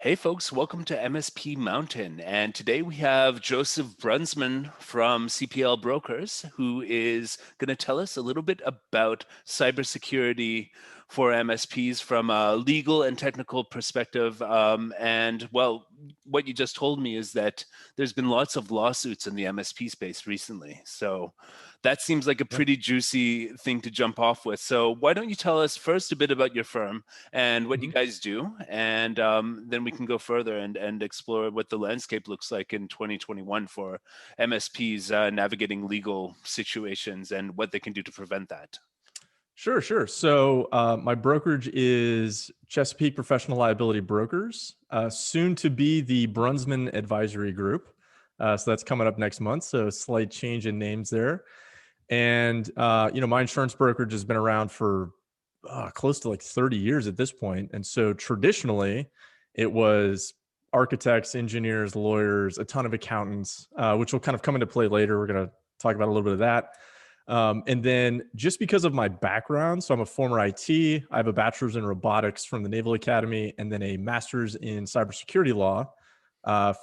Hey folks, welcome to MSP Mountain. And today we have Joseph Brunsman from CPL Brokers, who is going to tell us a little bit about cybersecurity for MSPs from a legal and technical perspective. What you just told me is that there's been lots of lawsuits in the MSP space recently. So that seems like a Yep. pretty juicy thing to jump off with. So why don't you tell us first a bit about your firm and what you Mhm. guys do, and then we can go further and explore what the landscape looks like in 2021 for MSPs navigating legal situations and what they can do to prevent that. Sure, sure. So my brokerage is Chesapeake Professional Liability Brokers, soon to be the Brunsman Advisory Group. So that's coming up next month. So slight change in names there. And my insurance brokerage has been around for close to like 30 years at this point. And so traditionally, it was architects, engineers, lawyers, a ton of accountants, which will kind of come into play later. We're going to talk about a little bit of that. And then just because of my background, so I'm a former IT, I have a bachelor's in robotics from the Naval Academy, and then a master's in cybersecurity law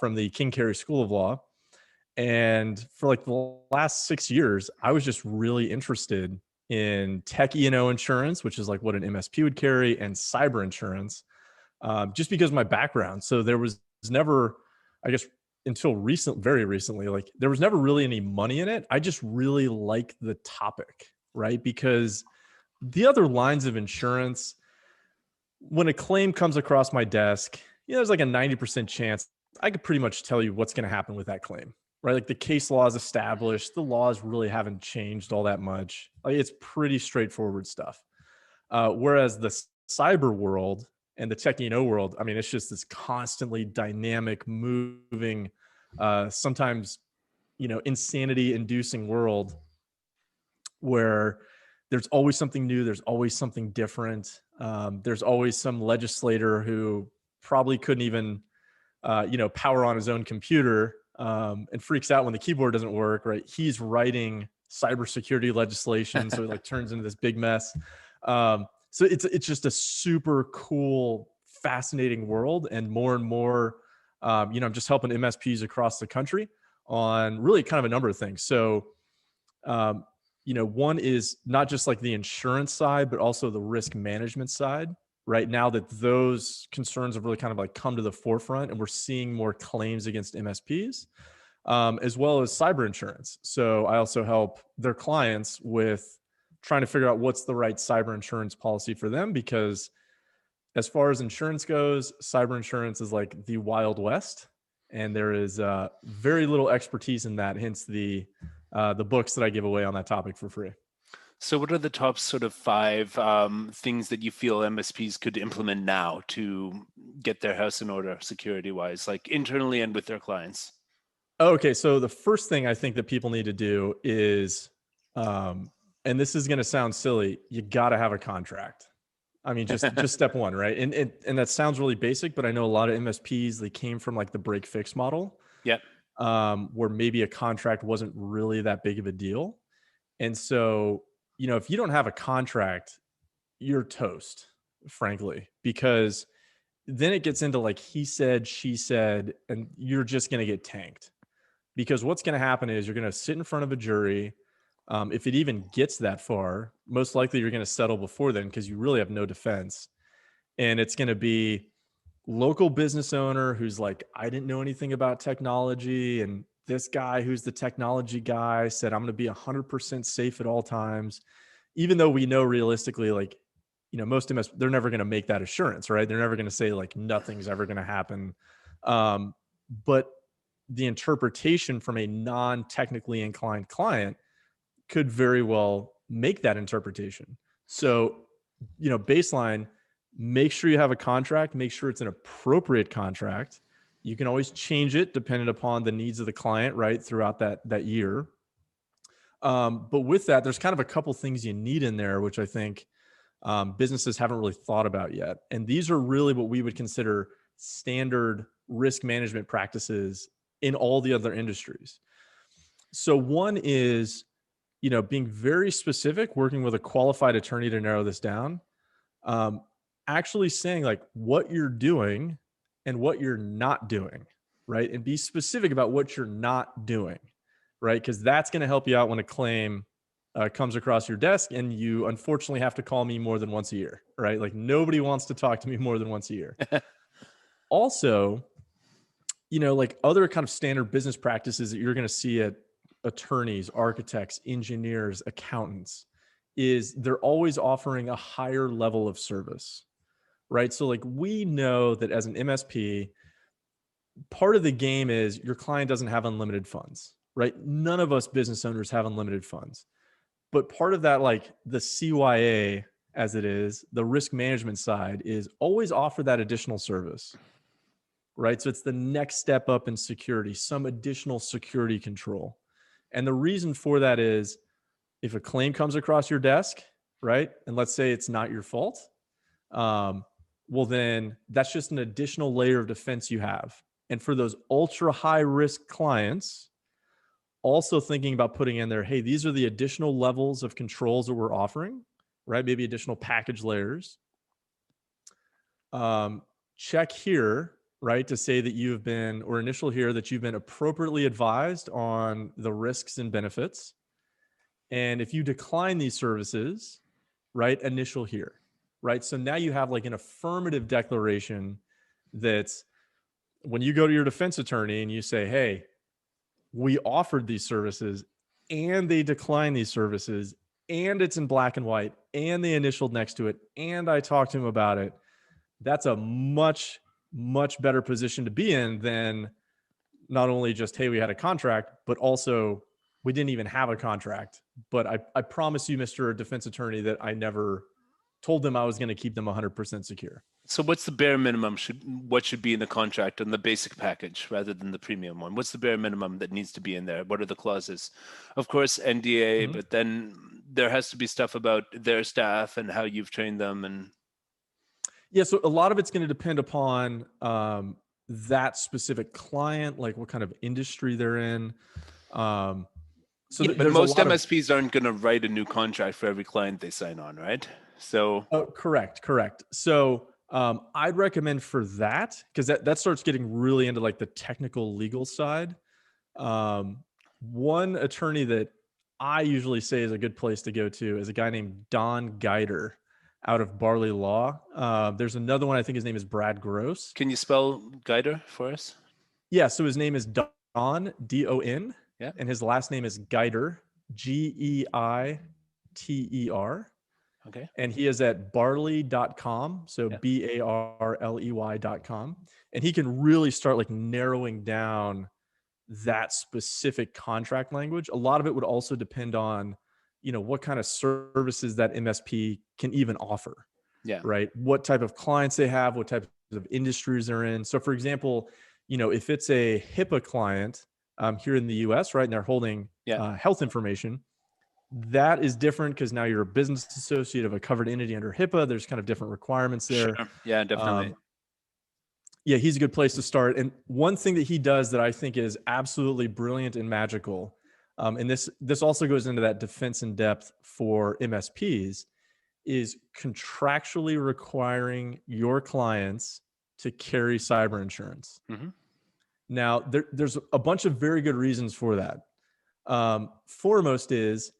from the King Carey School of Law. And for like the last 6 years, I was just really interested in tech E&O insurance, which is like what an MSP would carry, and cyber insurance, just because of my background. So there was never, I guess, until very recently, like there was never really any money in it. I just really like the topic, right? Because the other lines of insurance, when a claim comes across my desk, there's like a 90% chance I could pretty much tell you what's going to happen with that claim, right? Like the case law is established, the laws really haven't changed all that much. Like it's pretty straightforward stuff. Whereas the cyber world and the tech world, I mean, it's just this constantly dynamic, moving, sometimes insanity inducing world where there's always something new, there's always something different. There's always some legislator who probably couldn't even power on his own computer, and freaks out when the keyboard doesn't work, right? He's writing cybersecurity legislation, so it like turns into this big mess. So it's just a super cool, fascinating world, and more, I'm just helping MSPs across the country on really kind of a number of things. So, um, one is not just like the insurance side, but also the risk management side. Right now, that those concerns have really kind of like come to the forefront, and we're seeing more claims against MSPs, as well as cyber insurance. So I also help their clients with trying to figure out what's the right cyber insurance policy for them, because as far as insurance goes, cyber insurance is like the Wild West, and there is very little expertise in that. Hence the books that I give away on that topic for free. So, what are the top sort of five things that you feel MSPs could implement now to get their house in order security wise, like internally and with their clients? Okay, so the first thing I think that people need to do is, um, and this is going to sound silly, you got to have a contract. I mean, just step one, right? And that sounds really basic, but I know a lot of MSPs, they came from like the break fix model, Yep. where maybe a contract wasn't really that big of a deal. And so, if you don't have a contract, you're toast, frankly, because then it gets into like he said, she said, and you're just going to get tanked. Because what's going to happen is you're going to sit in front of a jury. If it even gets that far, most likely you're going to settle before then because you really have no defense. And it's going to be local business owner who's like, I didn't know anything about technology. And this guy who's the technology guy said, I'm going to be 100% safe at all times. Even though we know realistically, like, most MS, they're never going to make that assurance, right? They're never going to say like nothing's ever going to happen. Um, but the interpretation from a non-technically inclined client could very well make that interpretation. So, baseline, make sure you have a contract, make sure it's an appropriate contract. You can always change it depending upon the needs of the client, right, throughout that year. But with that, there's kind of a couple things you need in there, which I think businesses haven't really thought about yet. And these are really what we would consider standard risk management practices in all the other industries. So one is, being very specific, working with a qualified attorney to narrow this down, um, actually saying like what you're doing and what you're not doing, right? And be specific about what you're not doing, right? Because that's going to help you out when a claim comes across your desk and you unfortunately have to call me more than once a year, right? Like nobody wants to talk to me more than once a year. Also, like other kind of standard business practices that you're going to see at attorneys, architects, engineers, accountants is they're always offering a higher level of service, right? So like we know that as an MSP, part of the game is your client doesn't have unlimited funds, right? None of us business owners have unlimited funds. But part of that, like the CYA as it is, the risk management side is always offer that additional service, right? So it's the next step up in security, some additional security control. And the reason for that is if a claim comes across your desk, right? And let's say it's not your fault, well, then that's just an additional layer of defense you have. And for those ultra high risk clients, also thinking about putting in there, hey, these are the additional levels of controls that we're offering, right? Maybe additional package layers. Check here, right, to say that you've been, or initial here, that you've been appropriately advised on the risks and benefits. And if you decline these services, right, initial here, right? So now you have like an affirmative declaration that's when you go to your defense attorney and you say, hey, we offered these services and they declined these services and it's in black and white and they initialed next to it and I talked to him about it. That's a much, much better position to be in than not only just, hey, we had a contract, but also we didn't even have a contract. But I promise you, Mr. Defense Attorney, that I never told them I was going to keep them 100% secure. So what's the bare minimum what should be in the contract on the basic package rather than the premium one? What's the bare minimum that needs to be in there? What are the clauses? Of course, NDA, but then there has to be stuff about their staff and how you've trained them. And yeah, so a lot of it's going to depend upon that specific client, like what kind of industry they're in. But most MSPs aren't going to write a new contract for every client they sign on, right? So correct. So I'd recommend for that, because that starts getting really into like the technical legal side. One attorney that I usually say is a good place to go to is a guy named Don Geider out of Barley Law. There's another one, I think his name is Brad Gross. Can you spell Geider for us? Yeah, so his name is Don, D-O-N, Yeah. and his last name is Geider, Geiter. Okay. And he is at barley.com. So BARLEY.com. And he can really start like narrowing down that specific contract language. A lot of it would also depend on, what kind of services that MSP can even offer. Yeah. Right. What type of clients they have, what type of industries they're in. So for example, if it's a HIPAA client here in the US, right, and they're holding health information, that is different because now you're a business associate of a covered entity under HIPAA. There's kind of different requirements there. Sure. Yeah, definitely. Yeah, he's a good place to start. And one thing that he does that I think is absolutely brilliant and magical, and this also goes into that defense in depth for MSPs, is contractually requiring your clients to carry cyber insurance. Mm-hmm. Now, there's a bunch of very good reasons for that. Foremost is,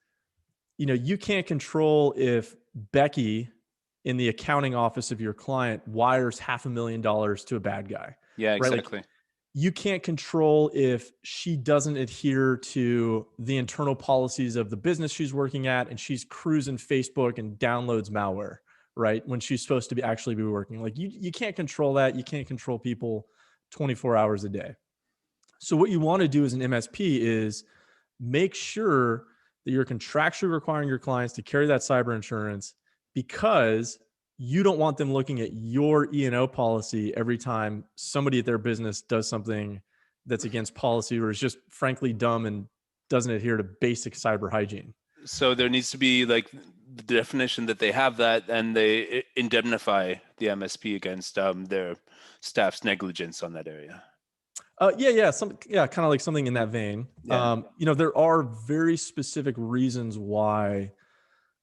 you can't control if Becky in the accounting office of your client wires $500,000 to a bad guy. Yeah, exactly. Right? Like, you can't control if she doesn't adhere to the internal policies of the business she's working at and she's cruising Facebook and downloads malware, right? When she's supposed to actually be working. Like you can't control that. You can't control people 24 hours a day. So what you want to do as an MSP is make sure that you're contractually requiring your clients to carry that cyber insurance, because you don't want them looking at your E&O policy every time somebody at their business does something that's against policy or is just frankly dumb and doesn't adhere to basic cyber hygiene. So there needs to be like the definition that they have that and they indemnify the MSP against their staff's negligence on that area. Kind of like something in that vein. Yeah. There are very specific reasons why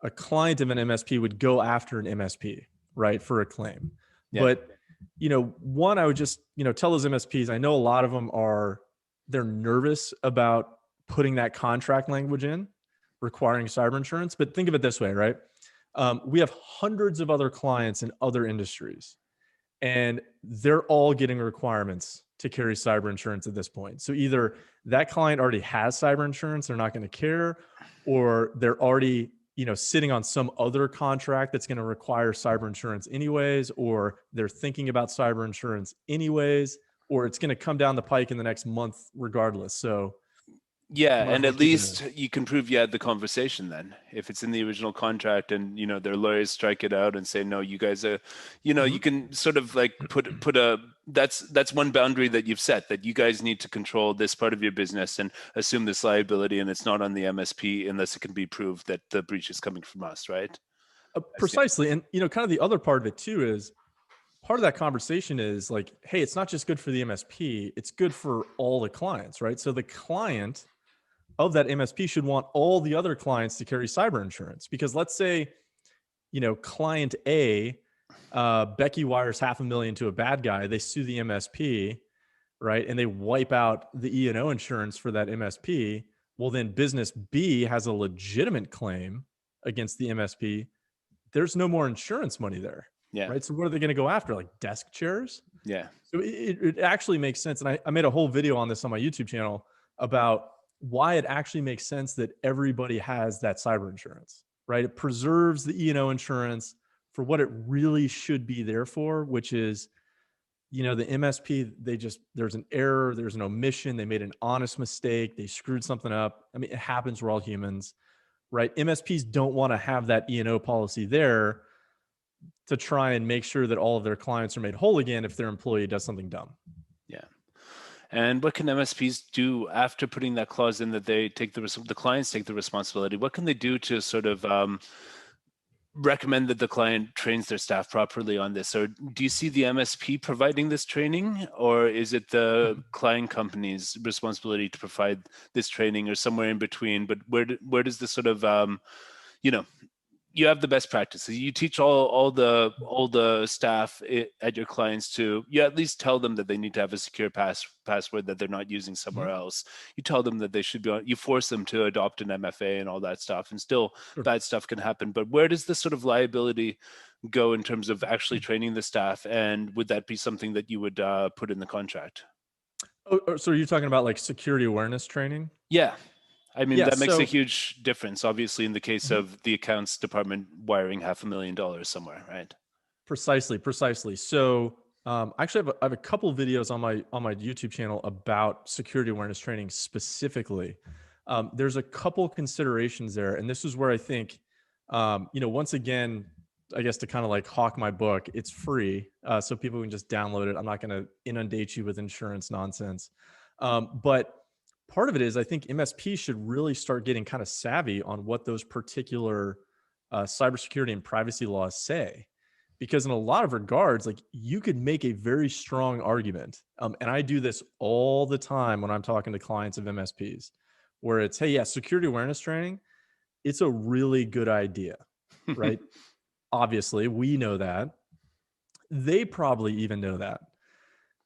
a client of an MSP would go after an MSP, right, for a claim. Yeah. But one, I would just, tell those MSPs, I know a lot of them they're nervous about putting that contract language in requiring cyber insurance. But think of it this way, right? We have hundreds of other clients in other industries, and they're all getting requirements to carry cyber insurance at this point. So either that client already has cyber insurance, they're not going to care, or they're already, sitting on some other contract that's going to require cyber insurance anyways, or they're thinking about cyber insurance anyways, or it's going to come down the pike in the next month regardless. So Yeah, might as and well at keep it in. least you can prove you had the conversation then. If it's in the original contract and, their lawyers strike it out and say, no, you guys are, you Mhm. can sort of like put that's one boundary that you've set, that you guys need to control this part of your business and assume this liability, and it's not on the MSP unless it can be proved that the breach is coming from us, right? That's the, Precisely. And, kind of the other part of it too is part of that conversation is like, hey, it's not just good for the MSP, it's good for all the clients, right? So the client of that MSP should want all the other clients to carry cyber insurance. Because let's say, client A, Becky wires $500,000 to a bad guy, they sue the MSP, right? And they wipe out the E&O insurance for that MSP. Well, then business B has a legitimate claim against the MSP. There's no more insurance money there, yeah, right? So what are they going to go after? Like desk chairs? yeah. So it actually makes sense. And I made a whole video on this on my YouTube channel about why it actually makes sense that everybody has that cyber insurance, right? It preserves the E&O insurance for what it really should be there for, which is, the MSP, there's an error, there's an omission, they made an honest mistake, they screwed something up. I mean, it happens, we're all humans, right? MSPs don't want to have that E&O policy there to try and make sure that all of their clients are made whole again if their employee does something dumb. Yeah. And what can MSPs do after putting that clause in that they take the clients take the responsibility? What can they do to sort of recommend that the client trains their staff properly on this? Or do you see the MSP providing this training, or is it the client company's responsibility to provide this training, or somewhere in between? But where does this sort of you know you have the best practices. You teach all the staff at your clients to, you at least tell them that they need to have a secure password that they're not using somewhere Mhm. else. You tell them that they should be on, you force them to adopt an MFA and all that stuff, and still Sure. bad stuff can happen. But where does this sort of liability go in terms of actually training the staff, and would that be something that you would put in the contract? So you're talking about like security awareness training? Yeah, I mean, Yeah. that makes a So huge difference, obviously, in the case Mhm. of the accounts department wiring $500,000 somewhere, right? Precisely. So actually, I have a couple videos on my YouTube channel about security awareness training specifically. There's a couple considerations there, and this is where I think, once again, I guess to kind of like hawk my book, it's free, so people can just download it. I'm not going to inundate you with insurance nonsense, but part of it is I think MSP should really start getting kind of savvy on what those particular cybersecurity and privacy laws say, because in a lot of regards, like you could make a very strong argument, and I do this all the time when I'm talking to clients of MSPs, where it's, hey, yeah, security awareness training, it's a really good idea, right? Obviously we know that, they probably even know that,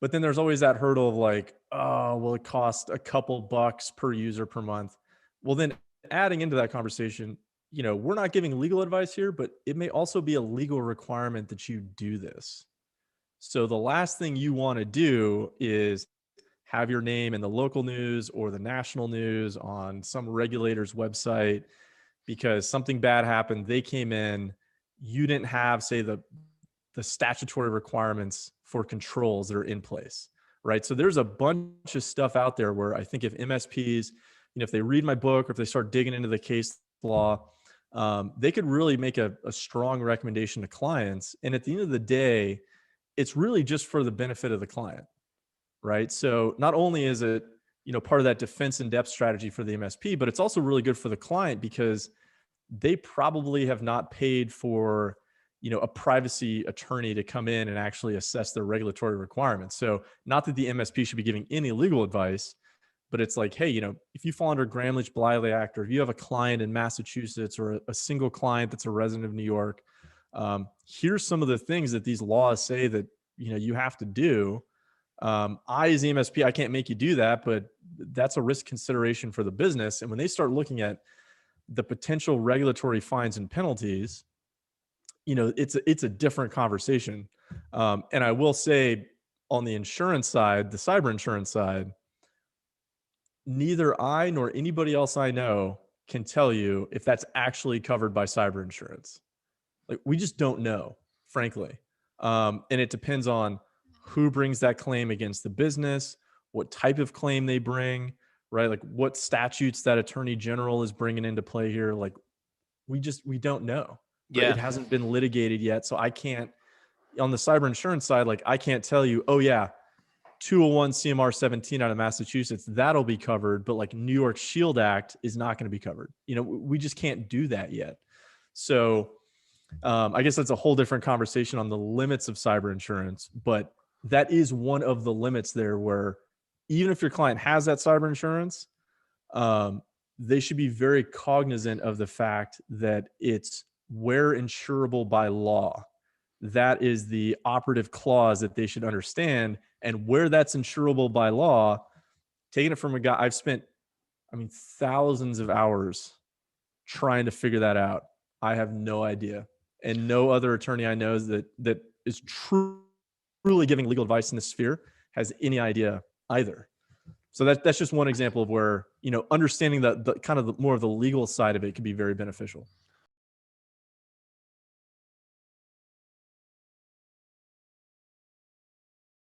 but then there's always that hurdle of like, oh, well, it costs a couple bucks per user per month. Well, then adding into that conversation, we're not giving legal advice here, but it may also be a legal requirement that you do this. So the last thing you want to do is have your name in the local news or the national news on some regulator's website because something bad happened. They came in, you didn't have, say, the statutory requirements for controls that are in place, right? So there's a bunch of stuff out there where I think if MSPs, if they read my book or if they start digging into the case law, they could really make a strong recommendation to clients. And at the end of the day, it's really just for the benefit of the client, right? So not only is it, part of that defense in depth strategy for the MSP, but it's also really good for the client because they probably have not paid for, a privacy attorney to come in and actually assess their regulatory requirements. So not that the MSP should be giving any legal advice, but it's like, hey, if you fall under Gramm-Leach-Bliley Act, or if you have a client in Massachusetts or a single client that's a resident of New York, here's some of the things that these laws say that you have to do. I, as the MSP, I can't make you do that, but that's a risk consideration for the business. And when they start looking at the potential regulatory fines and penalties, it's a different conversation. And I will say, on the insurance side, the cyber insurance side, neither I nor anybody else I know can tell you if that's actually covered by cyber insurance. Like, we just don't know, frankly. And it depends on who brings that claim against the business, what type of claim they bring, right? Like, what statutes that attorney general is bringing into play here. Like, we don't know, right? It Yeah. hasn't been litigated yet. So I can't, on the cyber insurance side, like, I can't tell you, oh yeah, 201 CMR 17 out of Massachusetts, that'll be covered. But like, New York Shield Act is not going to be covered. We just can't do that yet. So I guess that's a whole different conversation on the limits of cyber insurance, but that is one of the limits there, where even if your client has that cyber insurance, they should be very cognizant of the fact that it's where insurable by law. That is the operative clause that they should understand. And where that's insurable by law, taking it from a guy, I've spent, thousands of hours trying to figure that out. I have no idea. And no other attorney I know that is truly giving legal advice in this sphere has any idea either. So that's just one example of where, understanding the kind of more of the legal side of it can be very beneficial.